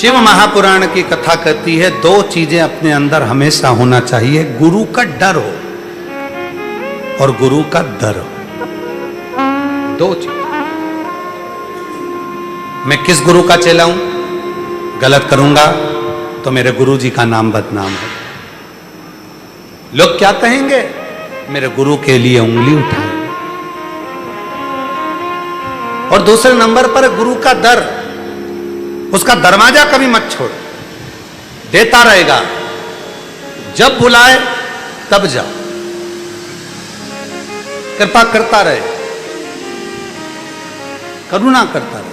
शिव महापुराण की कथा कहती है दो चीजें अपने अंदर हमेशा होना चाहिए, गुरु का डर हो और गुरु का दर हो। दो चीज। मैं किस गुरु का चेला हूं, गलत करूंगा तो मेरे गुरु जी का नाम बदनाम है। लोग क्या कहेंगे, मेरे गुरु के लिए उंगली उठाएंगे। और दूसरे नंबर पर गुरु का दर, उसका दरवाजा कभी मत छोड़, देता रहेगा, जब बुलाए तब जाओ, कृपा करता रहे, करुणा करता रहे।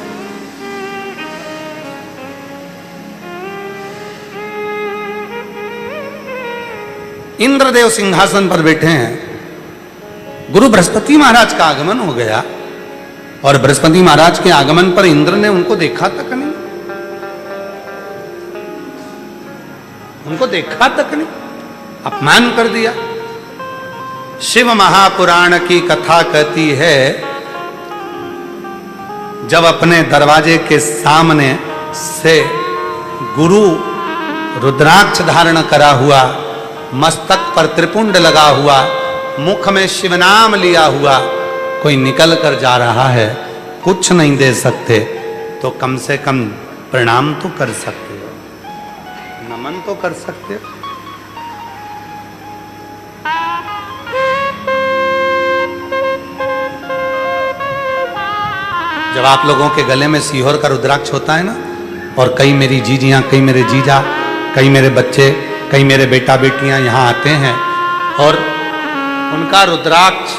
इंद्रदेव सिंहासन पर बैठे हैं, गुरु बृहस्पति महाराज का आगमन हो गया और बृहस्पति महाराज के आगमन पर इंद्र ने उनको देखा तक नहीं, उनको देखा तक नहीं, अपमान कर दिया। शिव महापुराण की कथा कहती है जब अपने दरवाजे के सामने से गुरु रुद्राक्ष धारण करा हुआ, मस्तक पर त्रिपुंड लगा हुआ, मुख में शिव नाम लिया हुआ कोई निकल कर जा रहा है, कुछ नहीं दे सकते तो कम से कम प्रणाम तो कर सकते हो, नमन तो कर सकते हो। जब आप लोगों के गले में सीहोर का रुद्राक्ष होता है ना, और कई मेरी जीजियां, कई मेरे जीजा, कई मेरे बच्चे, कई मेरे बेटा बेटियां यहां आते हैं और उनका रुद्राक्ष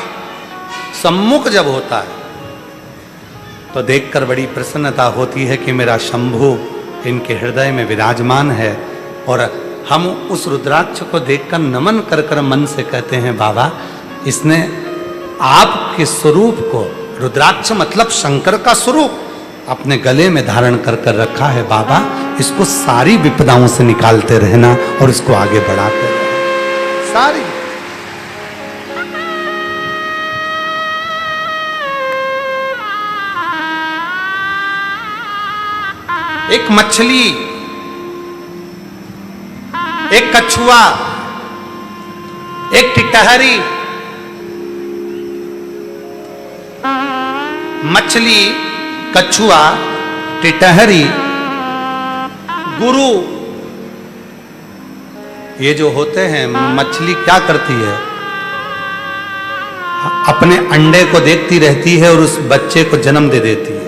सम्मुख जब होता है तो देखकर बड़ी प्रसन्नता होती है कि मेरा शंभु इनके हृदय में विराजमान है। और हम उस रुद्राक्ष को देखकर नमन कर कर मन से कहते हैं, बाबा इसने आपके स्वरूप को, रुद्राक्ष मतलब शंकर का स्वरूप, अपने गले में धारण कर कर रखा है। बाबा इसको सारी विपदाओं से निकालते रहना और इसको आगे बढ़ाते रहना, सारी। एक मछली, एक कछुआ, एक टिटहरी, मछली, कछुआ, टिटहरी, गुरु, ये जो होते हैं। मछली क्या करती है, अपने अंडे को देखती रहती है और उस बच्चे को जन्म दे देती है।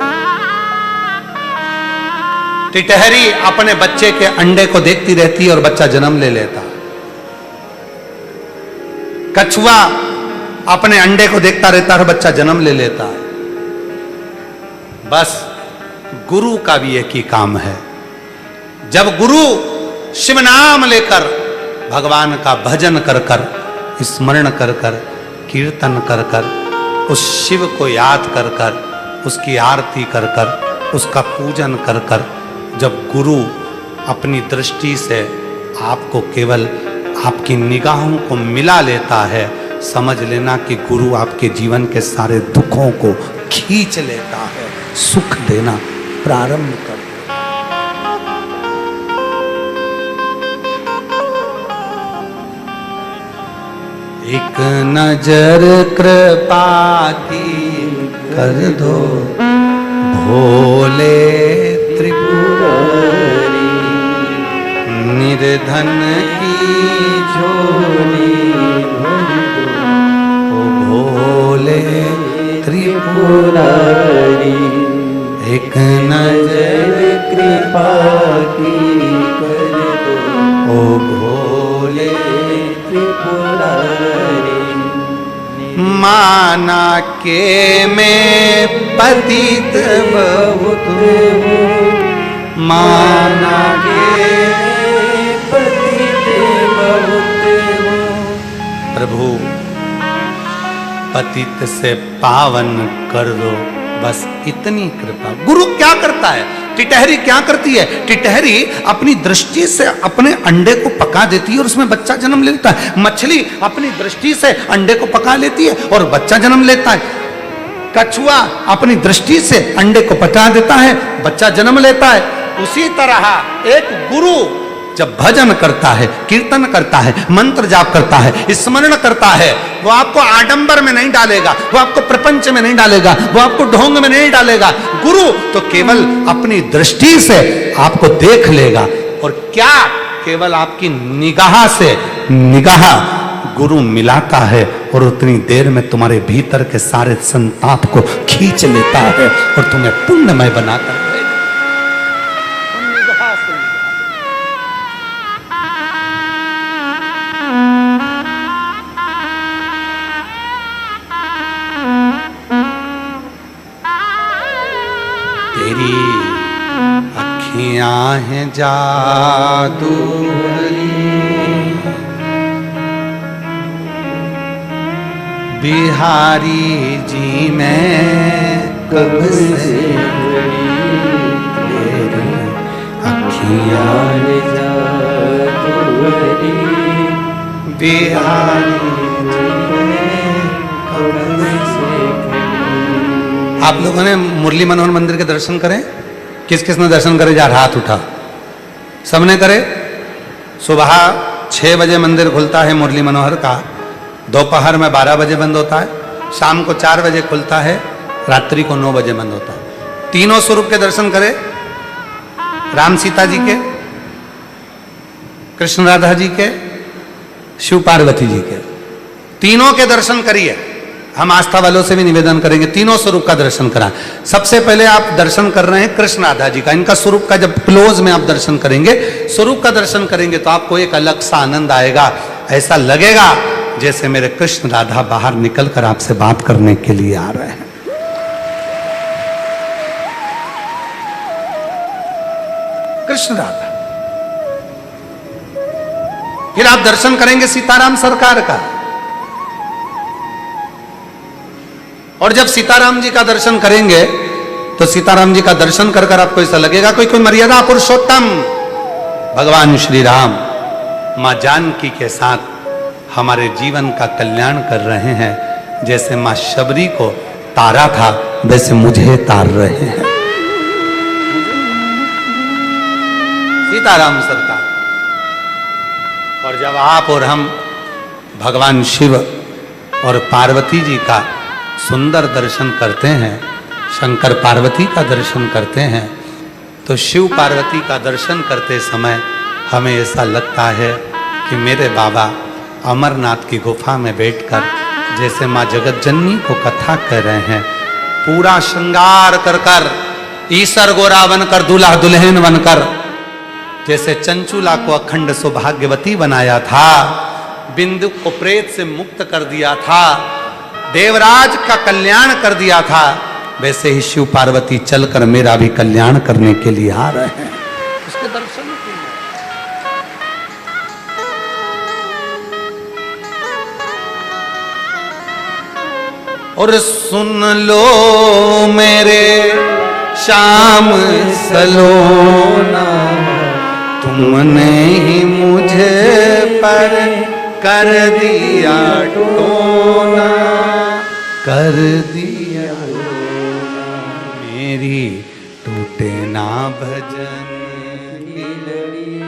टिटहरी अपने बच्चे के अंडे को देखती रहती है और बच्चा जन्म ले लेता है। कछुआ अपने अंडे को देखता रहता है और बच्चा जन्म ले लेता है। बस गुरु का भी एक ही काम है, जब गुरु शिव नाम लेकर, भगवान का भजन कर कर, स्मरण कर कर, कीर्तन कर कर, उस शिव को याद कर कर, उसकी आरती कर कर, उसका पूजन कर कर, जब गुरु अपनी दृष्टि से आपको केवल आपकी निगाहों को मिला लेता है, समझ लेना कि गुरु आपके जीवन के सारे दुखों को खींच लेता है, सुख देना प्रारंभ कर देता है। एक नजर कृपा की कर दो भोले त्रिपुरारी, निर्धन की झोली भर दो ओ भोले त्रिपुरारी। एक नजर कृपा की कर दो ओ भोले त्रिपुरारी। माना के मैं पतित बहुत हूँ, माना के पतित बहुत हूँ, प्रभु पतित से पावन कर दो, बस इतनी कृपा। गुरु क्या करता है, टिटहरी क्या करती है, टिटहरी अपनी दृष्टि से अपने अंडे को पका देती है और उसमें बच्चा जन्म लेता है। मछली अपनी दृष्टि से अंडे को पका लेती है और बच्चा जन्म लेता है। कछुआ अपनी दृष्टि से अंडे को पका देता है, बच्चा जन्म लेता है। उसी तरह एक गुरु जब भजन करता है, कीर्तन करता है, मंत्र जाप करता है, स्मरण करता है, वो आपको आडंबर में नहीं डालेगा, वो आपको प्रपंच में नहीं डालेगा, वो आपको ढोंग में नहीं डालेगा। गुरु तो केवल अपनी दृष्टि से आपको देख लेगा, और क्या केवल आपकी निगाह से निगाह गुरु मिलाता है, और उतनी देर में तुम्हारे भीतर के सारे संताप को खींच लेता है और तुम्हें पुण्यमय बनाता है। तेरी अखियां हैं जादू बिहारी जी मैं कब से तेरी अखियां हैं जादू बिहारी आप लोगों ने मुरली मनोहर मंदिर के दर्शन करें? किस किस ने दर्शन करे? जा हाथ उठा। सबने करे? सुबह 6 बजे मंदिर खुलता है मुरली मनोहर का, दोपहर में 12 बजे बंद होता है, शाम को 4 बजे खुलता है, रात्रि को 9 बजे बंद होता है। तीनों स्वरूप के दर्शन करे, राम सीता जी के, कृष्ण राधा जी के, शिव पार्वती जी के, तीनों के दर्शन करिए। हम आस्था वालों से भी निवेदन करेंगे तीनों स्वरूप का दर्शन कराएं। सबसे पहले आप दर्शन कर रहे हैं कृष्ण राधा जी का, इनका स्वरूप का जब क्लोज में आप दर्शन करेंगे, स्वरूप का दर्शन करेंगे तो आपको एक अलग सा आनंद आएगा। ऐसा लगेगा जैसे मेरे कृष्ण राधा बाहर निकलकर आपसे बात करने के लिए आ रहे हैं। कृष्ण राधा। फिर आप दर्शन करेंगे सीताराम सरकार का, और जब सीताराम जी का दर्शन करेंगे तो सीताराम जी का दर्शन कर कर आपको ऐसा लगेगा कोई मर्यादा पुरुषोत्तम भगवान श्री राम मां जानकी के साथ हमारे जीवन का कल्याण कर रहे हैं। जैसे मां शबरी को तारा था वैसे मुझे तार रहे हैं। सीताराम सरकार। और जब आप और हम भगवान शिव और पार्वती जी का सुंदर दर्शन करते हैं, शंकर पार्वती का दर्शन करते हैं, तो शिव पार्वती का दर्शन करते समय हमें ऐसा लगता है कि मेरे बाबा अमरनाथ की गुफा में बैठकर जैसे माँ जगत जननी को कथा कह रहे हैं, पूरा श्रृंगार कर कर, ईसर गोरा बनकर, दूल्हा दुल्हन बनकर, जैसे चंचुला को अखंड सौभाग्यवती बनाया था, बिंदु को प्रेत से मुक्त कर दिया था, देवराज का कल्याण कर दिया था, वैसे ही शिव पार्वती चलकर मेरा भी कल्याण करने के लिए आ रहे हैं। उसके दर्शन और सुन लो मेरे श्याम सलोना, तुमने ही मुझे पर कर दिया टोना, कर दिया मेरी टूटे ना भजन की लड़ी,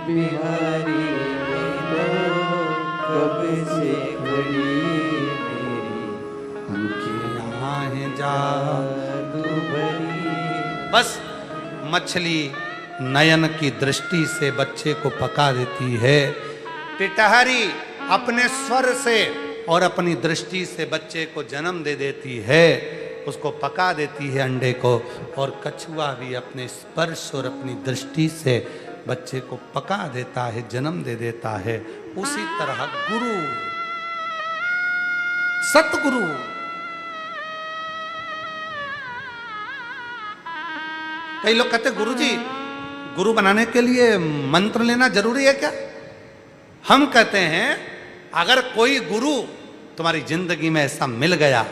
बिहारी कब से खड़ी मेरी आंखें हैं जादू भरी। बस मछली नयन की दृष्टि से बच्चे को पका देती है, टिटहरी अपने स्वर से और अपनी दृष्टि से बच्चे को जन्म दे देती है, उसको पका देती है अंडे को, और कछुआ भी अपने स्पर्श और अपनी दृष्टि से बच्चे को पका देता है, जन्म दे देता है। उसी तरह गुरु, सतगुरु, कई लोग कहते गुरुजी गुरु बनाने के लिए मंत्र लेना जरूरी है क्या? हम कहते हैं अगर कोई गुरु तुम्हारी जिंदगी में ऐसा मिल गया,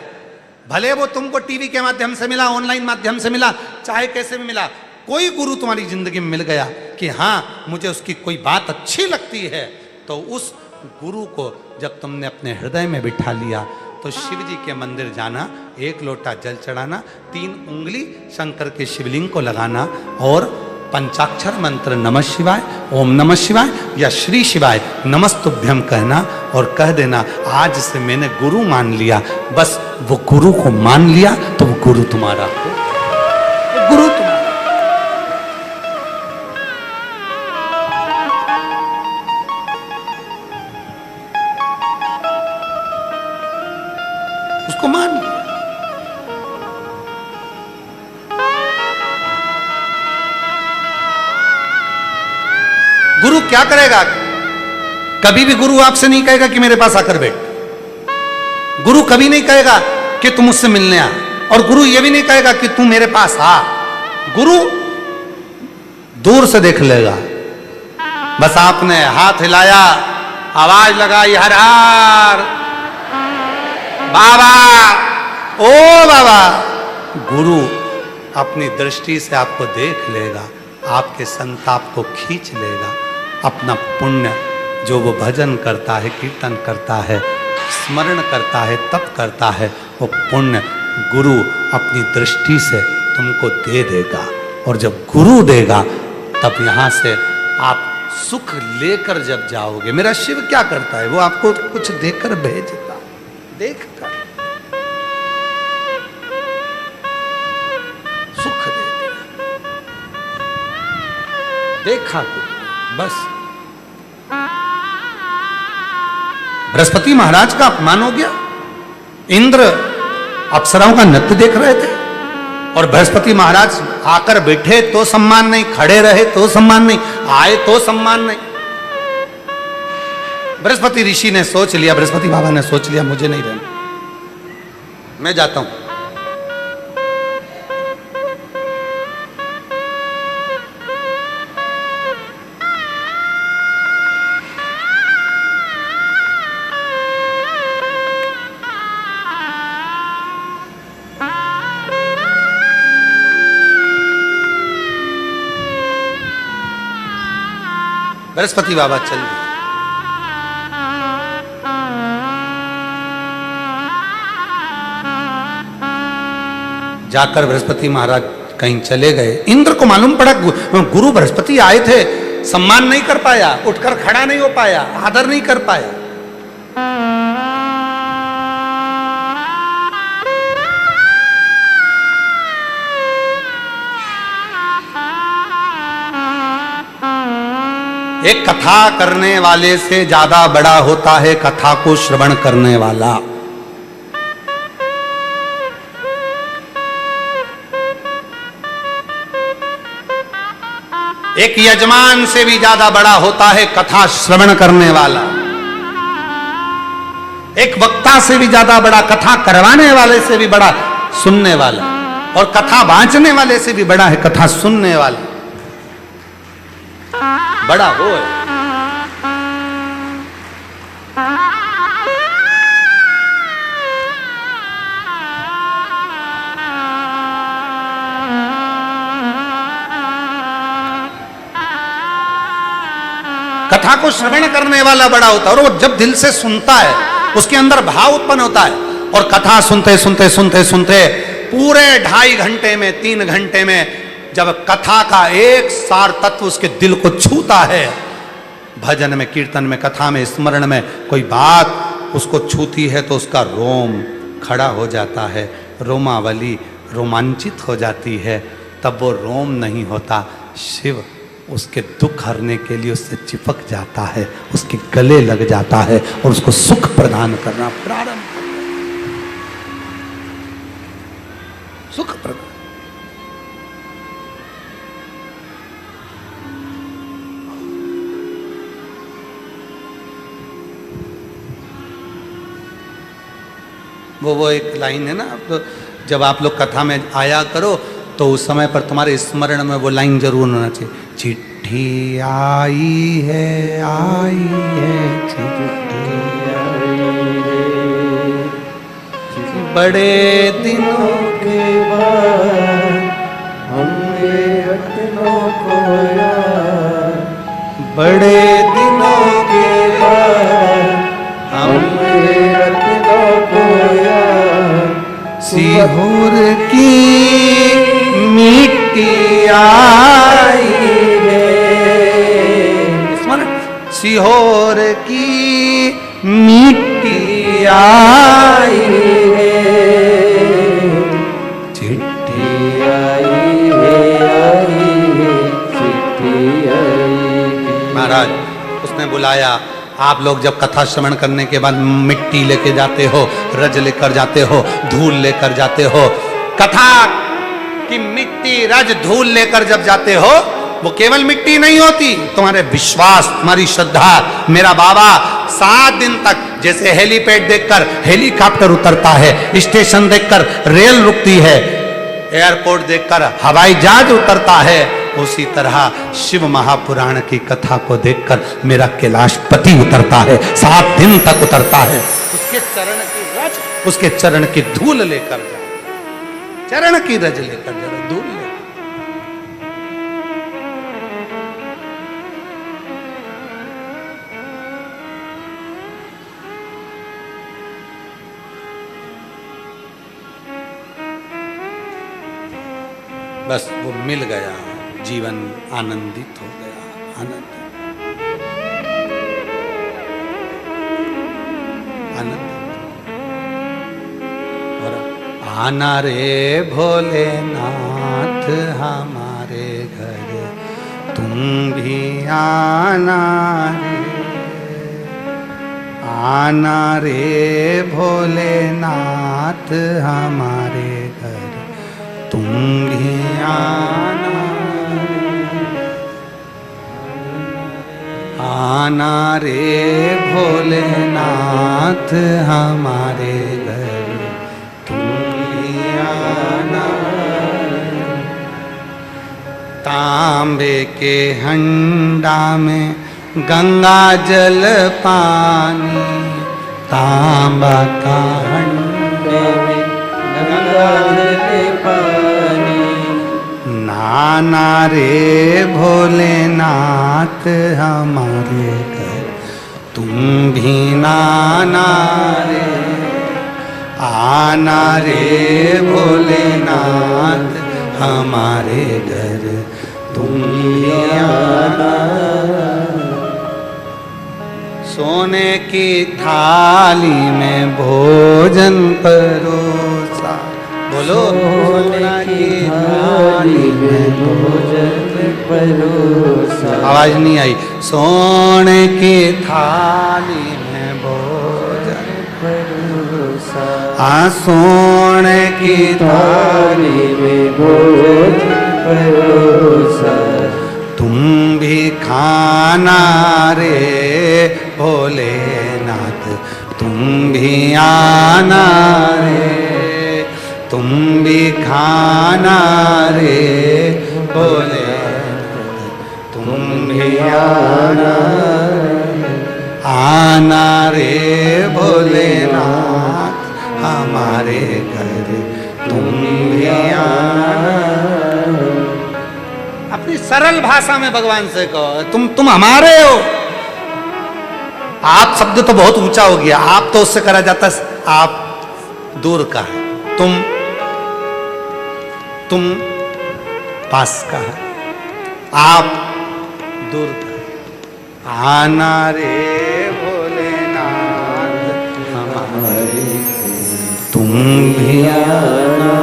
भले वो तुमको टीवी के माध्यम से मिला, ऑनलाइन माध्यम से मिला, चाहे कैसे भी मिला, कोई गुरु तुम्हारी जिंदगी में मिल गया कि हाँ मुझे उसकी कोई बात अच्छी लगती है, तो उस गुरु को जब तुमने अपने हृदय में बिठा लिया तो शिव जी के मंदिर जाना 1 लोटा जल चढ़ाना, 3 उंगली शंकर के शिवलिंग को लगाना और पंचाक्षर मंत्र नमः शिवाय, ओम नमः शिवाय या श्री शिवाय नमस्तुभ्यम कहना और कह देना आज से मैंने गुरु मान लिया। बस वो गुरु को मान लिया तो वो गुरु तुम्हारा हो, गुरु तुम्हारा। उसको मान लिया। गुरु क्या करेगा? कभी भी गुरु आपसे नहीं कहेगा कि मेरे पास आकर बैठ। गुरु कभी नहीं कहेगा कि तुम मुझसे मिलने आ, और गुरु ये भी नहीं कहेगा कि तू मेरे पास आ। गुरु दूर से देख लेगा। बस आपने हाथ हिलाया, आवाज लगाई हर हर बाबा, ओ बाबा, गुरु अपनी दृष्टि से आपको देख लेगा, आपके संताप को खींच लेगा। अपना पुण्य जो वो भजन करता है, कीर्तन करता है, स्मरण करता है, तप करता है, वो पुण्य गुरु अपनी दृष्टि से तुमको दे देगा। और जब गुरु देगा तब यहाँ से आप सुख लेकर जब जाओगे। मेरा शिव क्या करता है? वो आपको कुछ देकर भेजता, देखकर सुख दे दिया, देखा कुछ बस। बृहस्पति महाराज का अपमान हो गया। इंद्र अप्सराओं का नृत्य देख रहे थे और बृहस्पति महाराज आकर बैठे तो सम्मान नहीं, खड़े रहे तो सम्मान नहीं, आए तो सम्मान नहीं। बृहस्पति ऋषि ने सोच लिया, बृहस्पति बाबा ने सोच लिया मुझे नहीं रहना, मैं जाता हूं। बृहस्पति बाबा चल गए। जाकर बृहस्पति महाराज कहीं चले गए। इंद्र को मालूम पड़ा गुरु बृहस्पति आए थे, सम्मान नहीं कर पाया, उठकर खड़ा नहीं हो पाया, आदर नहीं कर पाया। एक कथा करने वाले से ज्यादा बड़ा होता है कथा को श्रवण करने वाला। एक यजमान से भी ज्यादा बड़ा होता है कथा श्रवण करने वाला। एक वक्ता से भी ज्यादा बड़ा, कथा करवाने वाले से भी बड़ा सुनने वाला, और कथा बांचने वाले से भी बड़ा है कथा सुनने वाला। बड़ा वो है। कथा को श्रवण करने वाला बड़ा होता है, और वो जब दिल से सुनता है उसके अंदर भाव उत्पन्न होता है। और कथा सुनते सुनते सुनते सुनते पूरे 2.5 घंटे में, 3 घंटे में जब कथा का एक सार तत्व उसके दिल को छूता है, भजन में, कीर्तन में, कथा में, स्मरण में कोई बात उसको छूती है तो उसका रोम खड़ा हो जाता है, रोमावली रोमांचित हो जाती है। तब वो रोम नहीं होता, शिव उसके दुख हरने के लिए उससे चिपक जाता है, उसके गले लग जाता है और उसको सुख प्रदान करना प्रारंभ करता है। सुख प्रदान। वो एक लाइन है ना, तो जब आप लोग कथा में आया करो तो उस समय पर तुम्हारे स्मरण में वो लाइन जरूर होना चाहिए, चिट्ठी आई है चिट्ठी बड़े दिनों के बाद हमने रत्नों को याद, बड़े दिनों के बाद हमने रत्नों को याद, सीहोर की मिट्टी आई रे, सीहोर की मिट्टी आई रे, चिट्ठी आई रे, चिट्ठी आई। महाराज उसने बुलाया, आप लोग जब कथा श्रवण करने के बाद मिट्टी लेके जाते हो, रज लेकर जाते हो, धूल लेकर जाते हो, कथा की मिट्टी रज धूल लेकर जब जाते हो, वो केवल मिट्टी नहीं होती, तुम्हारे विश्वास, तुम्हारी श्रद्धा। मेरा बाबा 7 दिन तक, जैसे हेलीपैड देखकर हेलीकॉप्टर उतरता है, स्टेशन देखकर रेल रुकती है, एयरपोर्ट देखकर हवाई जहाज उतरता है, उसी तरह शिव महापुराण की कथा को देखकर मेरा कैलाशपति उतरता है, 7 दिन तक उतरता है। उसके चरण की रज, उसके चरण की धूल लेकर जा, चरण की रज लेकर जा, धूल लेकर। बस वो मिल गया, जीवन आनंदित हो गया, आनंद आनंद। और आना रे भोलेनाथ हमारे घर, तुम भी आना रे, आना रे भोलेनाथ हमारे घर, तुम भी आना, आना रे भोलेनाथ हमारे घर, तुम भी आना। तांबे के हंडा में गंगा जल पानी, तांबा का हंडा में गंगा जल पानी, नाना रे भोलेनाथ हमारे घर, तुम भी नाना रे, आना रे भोलेनाथ हमारे घर, तुम भी आना। सोने की थाली में भोजन परोसा, बोलो सोने की थाली में भोजन परोसा, आवाज नहीं आई, सोने की थाली में भोजन परोसा, सोने की थाली में भोजन परोसा, तुम भी खाना रे भोलेनाथ, तुम भी आना रे, तुम भी खाना रे भोलेनाथ, तुम भी आना, आना रे भोलेनाथ हमारे घर, तुम भी आना। अपनी सरल भाषा में भगवान से कहो, तुम हमारे हो। आप शब्द तो बहुत ऊंचा हो गया, आप तो उससे करा जाता, आप दूर का है, तुम पास का है, आप दूर का है। आना रे भोलेनाथ हमारे, तुम भी आना।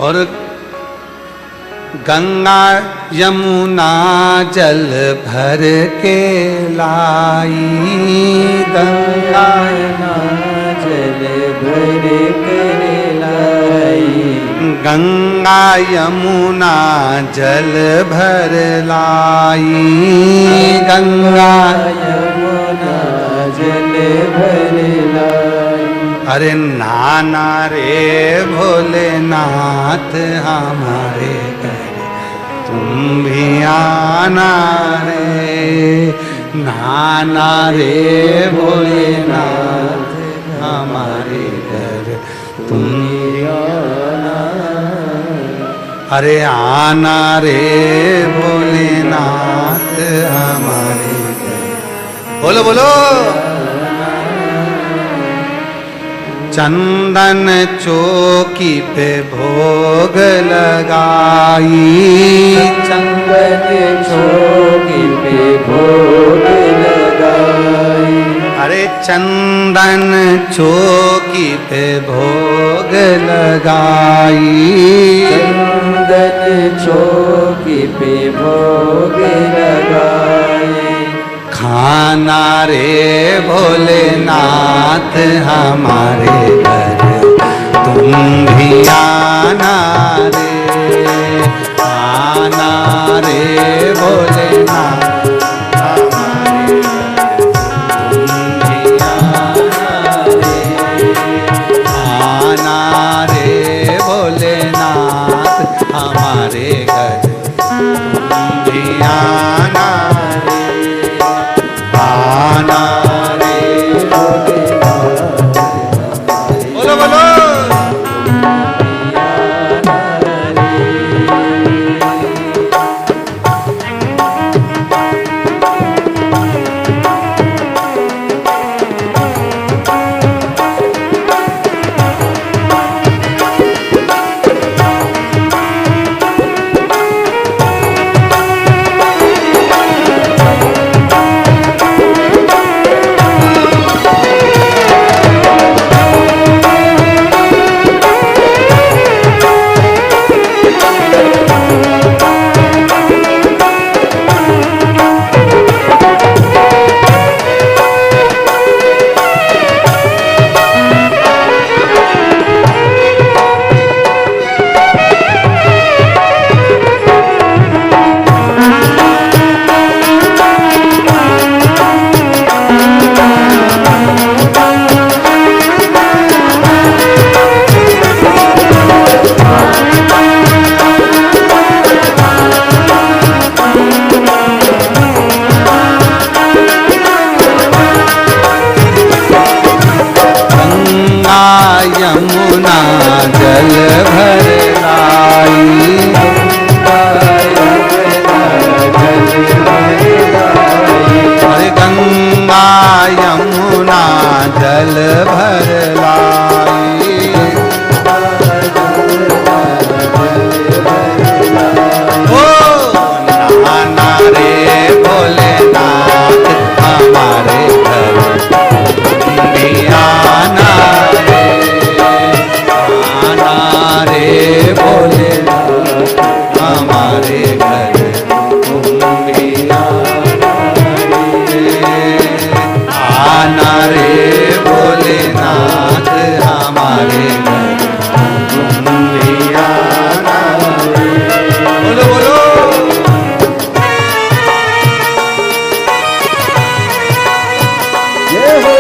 और गंगा यमुना जल भर के लाई, गंगा यमुना जल भर के लाई, गंगा यमुना जल भर लाई, गंगा यमुना जल भर लाई। अरे नाना रे भोलेनाथ हमारे घर, तुम भी आना रे, नाना रे भोलेनाथ हमारे घर, तुम भी आना। अरे आना रे भोलेनाथ हमारे घर। बोलो बोलो। चंदन चौकी पे भोग लगाई, चंदन चौकी पे भोग लगाई। अरे चंदन चौकी पे भोग लगाई, चंदन चौकी पे भोग लगाई। खाना रे भोलेनाथ हमारे घर, तुम भी आना रे, आना रे भोलेनाथ हमारे घर, तुम भी आना रे, आना रे भोलेनाथ हमारे घर, तुम भी आना रे, आना रे भोलेनाथ। बोलो बोलो। यमुना जल भर लाई, अरे गंगा यमुना जल भर लाई, ओ नहाना रे भोलेनाथ हमारे घर, तुम भी आना रे, आना रे भोलेनाथ हमारे घर, तुम भी आना रे, आना रे भोलेनाथ हमारे घर, तुम भी आना रे। बोलो बोलो। जय हो।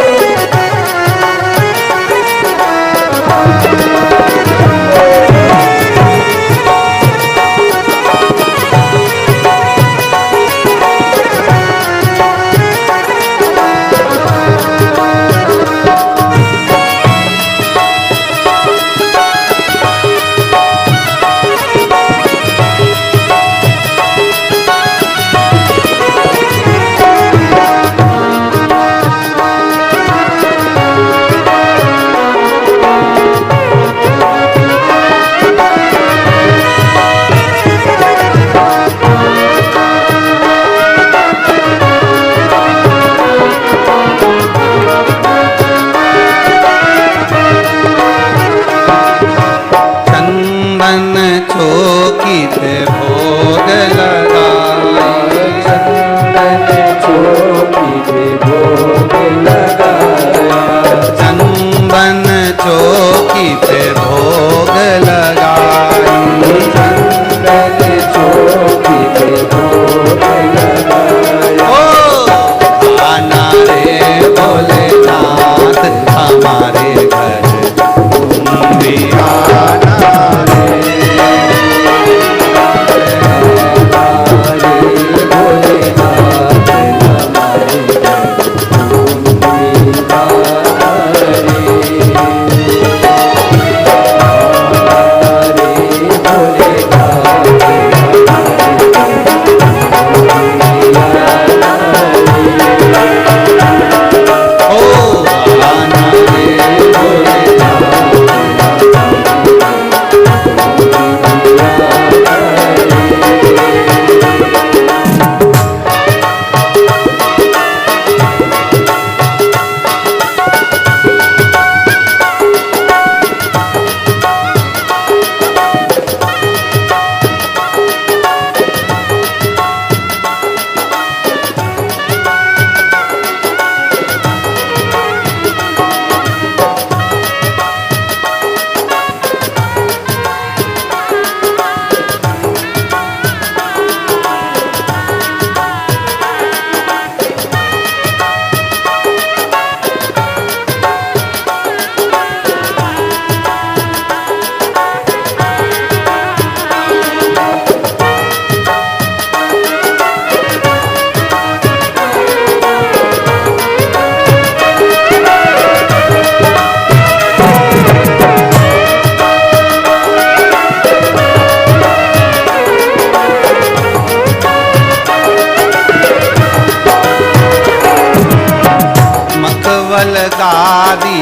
मखवल गादी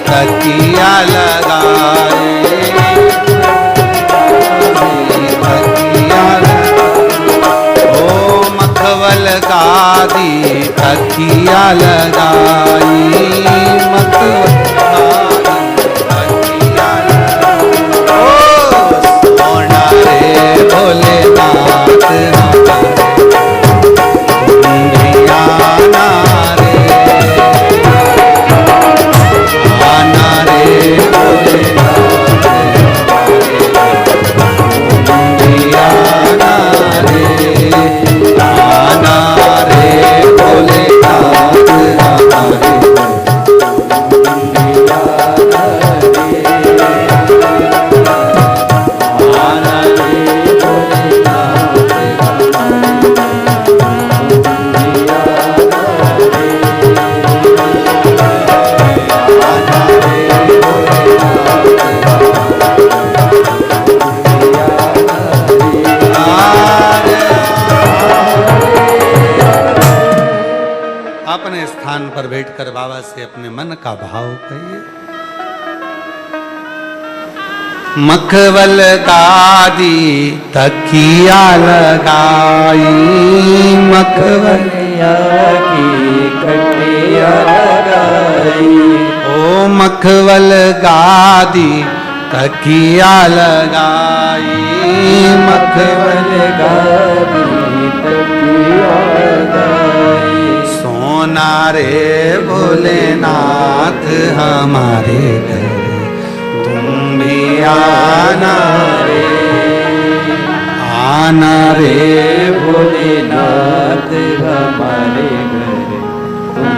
तकिया लगाए, तकिया ओ मखवल गादी तकिया लगाई, मखवल तकिया लगाई। ओ सोना रे भोलेनाथ अपने स्थान पर बैठकर बाबा से अपने मन का भाव कहिए। मखवल गादी तकिया लगाई, मखवल की खटिया लगाई, ओ मखवल गादी तकिया लगाई, मखवल गादी तकिया लगाई। सोना रे भोलेनाथ हमारे घर तुम भी आना रे भोलेनाथ हमारे घर तुम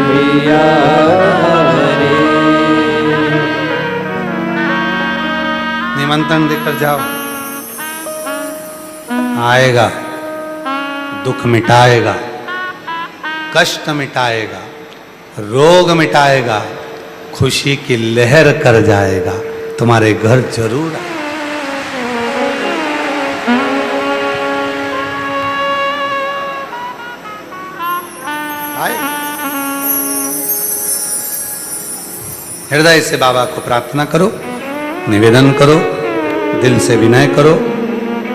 भी आना रे। निमंत्रण देकर जाओ, आएगा, दुख मिटाएगा, कष्ट मिटाएगा, रोग मिटाएगा, खुशी की लहर कर जाएगा, तुम्हारे घर जरूर आए। हृदय से बाबा को प्रार्थना करो, निवेदन करो, दिल से विनय करो,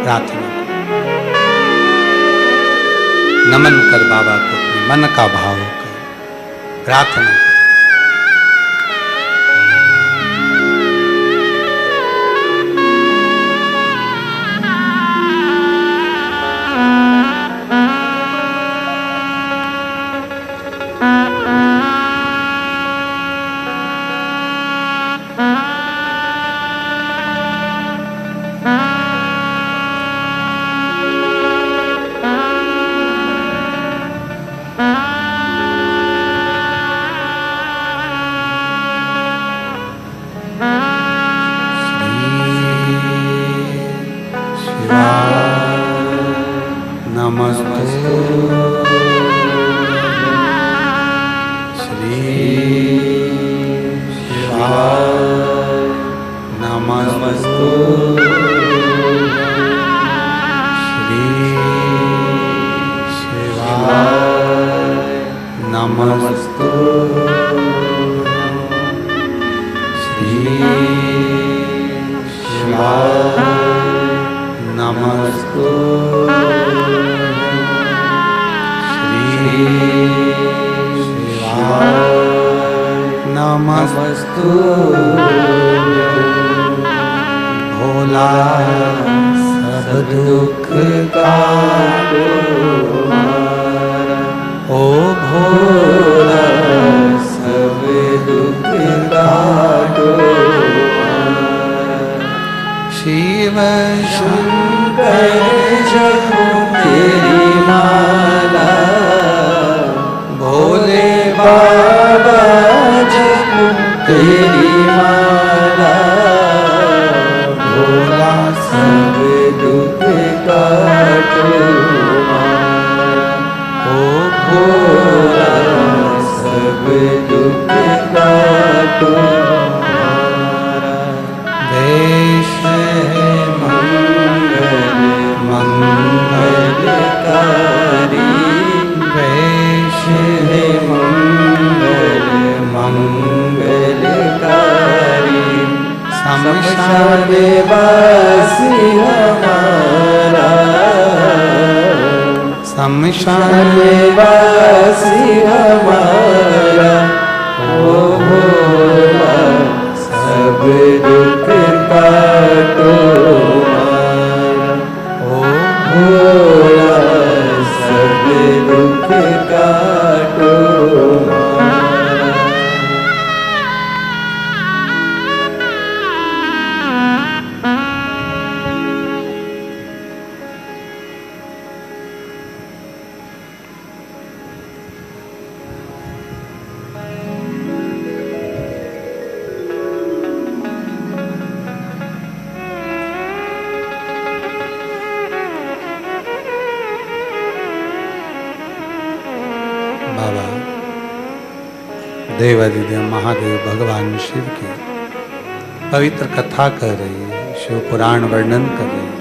प्रार्थना करो, नमन कर बाबा को, मन का भाव कर प्रार्थना कर। भोला सब दुख काटो, ओ भोला सब दुख काटो। शिव शंकर जपो तेरी माला, भोले बाबा जपो तेरी माला, भोला सब दुख काटो हमारा, ओ भोला सब दुख काटो हमारा। देश है मंगल मंगलकारी, देश है मंगल वासी हमारा, शमशान वासी हमारा, ओ भोला सब दुख काटो हमारा, ओ भोला सब दुख काटो हमारा। बाबा देवादिदेव महादेव भगवान शिव की पवित्र कथा कर रही है, शिव पुराण वर्णन कर रही है।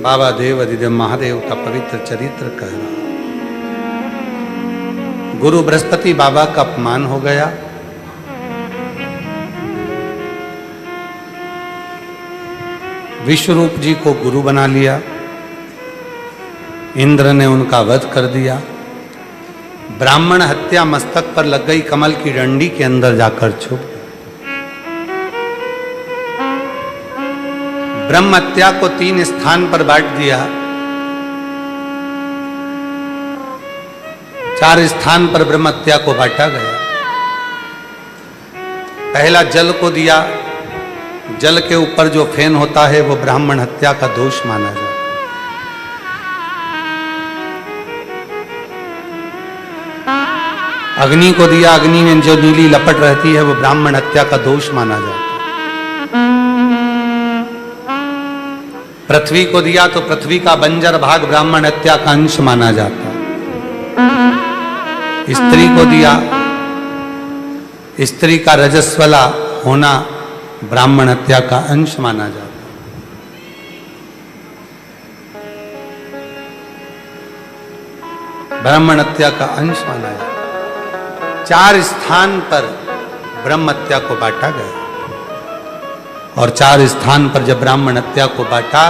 बाबा देवादिदेव महादेव का पवित्र चरित्र कह रहा। गुरु बृहस्पति बाबा का अपमान हो गया। विश्वरूप जी को गुरु बना लिया। इंद्र ने उनका वध कर दिया। ब्राह्मण हत्या मस्तक पर लग गई, कमल की डंडी के अंदर जाकर छुप गई। ब्रह्म हत्या को 3 स्थान पर बांट दिया। 4 स्थान पर ब्रह्म हत्या को बांटा गया। पहला जल को दिया। जल के ऊपर जो फेन होता है वो ब्राह्मण हत्या का दोष माना जाता है। अग्नि को दिया। अग्नि में जो नीली लपट रहती है वो ब्राह्मण हत्या का दोष माना जाता है। पृथ्वी को दिया तो पृथ्वी का बंजर भाग ब्राह्मण हत्या का अंश माना जाता है। स्त्री को दिया। स्त्री का रजस्वला होना ब्राह्मण हत्या का अंश माना जाता है। ब्राह्मण हत्या का अंश माना जाता है। 4 स्थान पर ब्रह्म हत्या को बांटा गया और 4 स्थान पर जब ब्राह्मण हत्या को बांटा